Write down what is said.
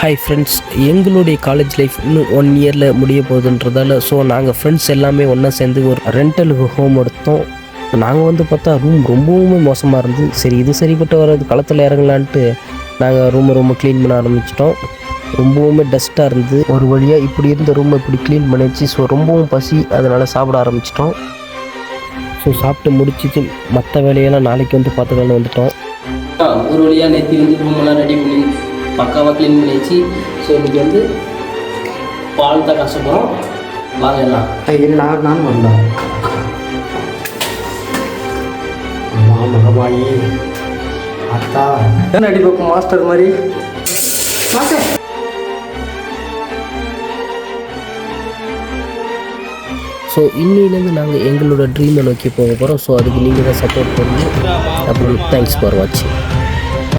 Hi friends, எங்களுடைய college life இன்னும் 1 இயரில் முடிய போகுதுன்றதால ஸோ நாங்கள் ஃப்ரெண்ட்ஸ் எல்லாமே ஒன்றா சேர்ந்து ஒரு ரெண்டலுக்கு ஹோம் எடுத்தோம். நாங்கள் பார்த்தா ரூம் ரொம்பவுமே மோசமாக இருந்தது. சரி, இது சரிப்பட்டு வர்றது களத்தில் இறங்கலான்ட்டு நாங்கள் ரூமை க்ளீன் பண்ண ஆரம்பிச்சிட்டோம். ரொம்பவுமே டஸ்ட்டாக இருந்தது. ஒரு வழியாக இப்படி இருந்த ரூமை இப்படி க்ளீன் பண்ணிடுச்சு. ஸோ ரொம்பவும் பசி, அதனால் சாப்பிட ஆரம்பிச்சிட்டோம். ஸோ சாப்பிட்டு முடிச்சிட்டு மற்ற வேலையெல்லாம் நாளைக்கு பார்த்துக்கலான்னு வந்துட்டோம். ஒரு வழியாக நேற்று ரூமெல்லாம் ரெடி பண்ணி பக்காவாக க்ளீன் பண்ணிடுச்சு. ஸோ இன்றைக்கி பால் தான் கஷ்டப்படுறோம். வாங்க எல்லாம் நான் வந்தேன் மகமாயி அத்தா அடி பக்கம் மாஸ்டர் மாதிரி மாஸ்டர். ஸோ இன்னிலேருந்து நாங்கள் எங்களோட ட்ரீமை நோக்கி போக போகிறோம். ஸோ அதுக்கு நீங்கள் தான் சப்போர்ட் பண்ணணும். அப்புறம் தேங்க்ஸ் ஃபார் வாட்சிங்.